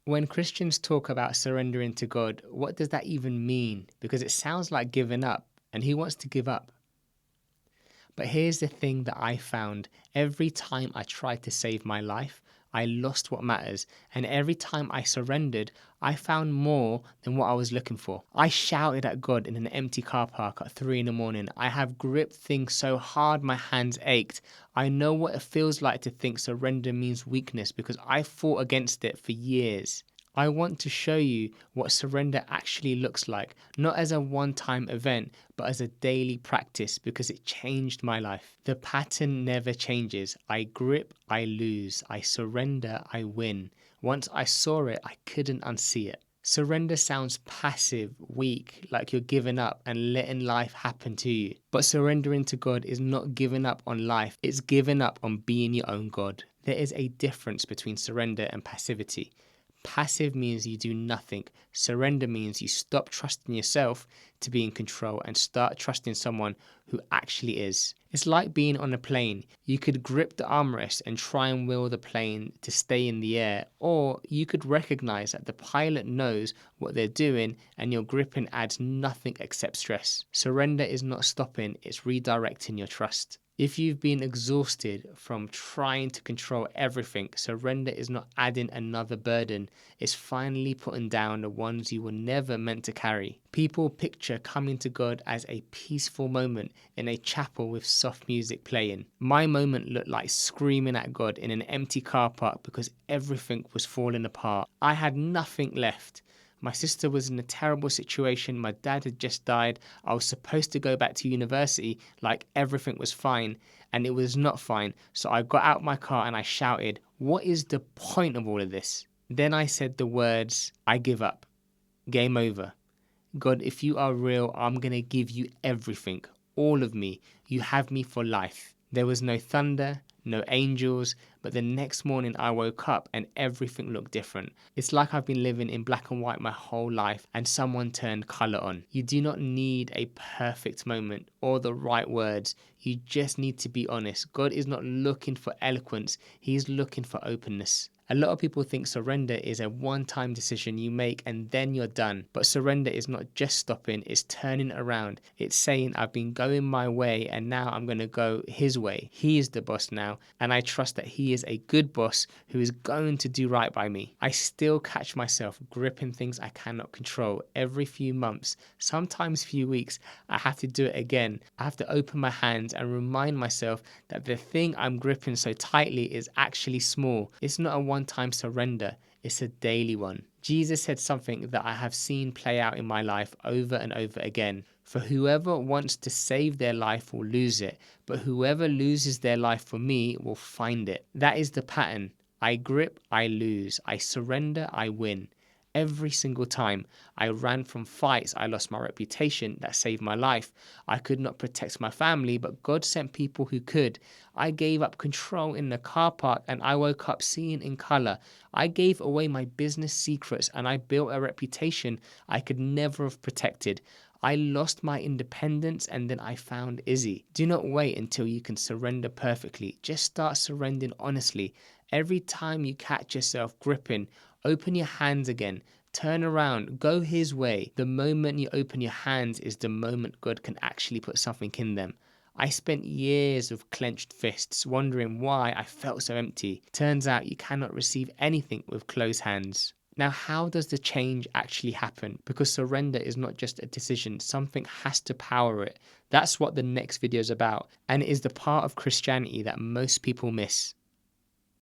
When Christians talk about surrendering to God, what does that even mean? Because it sounds like giving up, and who wants to give up? But here's the thing that I found. Every time I tried to save my life, I lost what matters. And every time I surrendered, I found more than what I was looking for. I shouted at God in an empty car park at 3 in the morning. I have gripped things so hard my hands ached. I know what it feels like to think surrender means weakness because I fought against it for years. I want to show you what surrender actually looks like, not as a one time event, but as a daily practice because it changed my life. The pattern never changes. I grip, I lose. I surrender, I win. Once I saw it, I couldn't unsee it. Surrender sounds passive, weak, like you're giving up and letting life happen to you. But surrendering to God is not giving up on life, it's giving up on being your own God. There is a difference between surrender and passivity. Passive means you do nothing. Surrender means you stop trusting yourself to be in control and start trusting someone who actually is. It's like being on a plane. You could grip the armrest and try and will the plane to stay in the air, or you could recognize that the pilot knows what they're doing and your gripping adds nothing except stress. Surrender is not stopping, it's redirecting your trust. If you've been exhausted from trying to control everything, surrender is not adding another burden, it's finally putting down the ones you were never meant to carry. People picture coming to God as a peaceful moment in a chapel with soft music playing. My moment looked like screaming at God in an empty car park because everything was falling apart. I had nothing left. My sister was in a terrible situation. My dad had just died. I was supposed to go back to university like everything was fine, and it was not fine. So I got out my car and I shouted, "What is the point of all of this?" Then I said the words, "I give up. Game over. God, if you are real, I'm going to give you everything, all of me. You have me for life." There was no thunder, no angels, but the next morning I woke up and everything looked different. It's like I've been living in black and white my whole life and someone turned color on. You do not need a perfect moment or the right words. You just need to be honest. God is not looking for eloquence, He's looking for openness. A lot of people think surrender is a one-time decision you make and then you're done. But surrender is not just stopping, it's turning around. It's saying, I've been going my way and now I'm going to go His way. He is the boss now, and I trust that He is a good boss who is going to do right by me. I still catch myself gripping things I cannot control every few months, sometimes few weeks. I have to do it again. I have to open my hands and remind myself that the thing I'm gripping so tightly is actually small. It's not a one-time surrender, it's a daily one. Jesus said something that I have seen play out in my life over and over again. For whoever wants to save their life will lose it, but whoever loses their life for me will find it. That is the pattern. I grip, I lose. I surrender, I win. Every single time I ran from fights, I lost my reputation that saved my life. I could not protect my family, but God sent people who could. I gave up control in the car park and I woke up seeing in color. I gave away my business secrets and I built a reputation I could never have protected. I lost my independence and then I found Izzy. Do not wait until you can surrender perfectly. Just start surrendering honestly. Every time you catch yourself gripping, open your hands again. Turn around, go His way. The moment you open your hands is the moment God can actually put something in them. I spent years with clenched fists, wondering why I felt so empty. Turns out you cannot receive anything with closed hands. Now, how does the change actually happen? Because surrender is not just a decision, something has to power it. That's what the next video is about, and it is the part of Christianity that most people miss.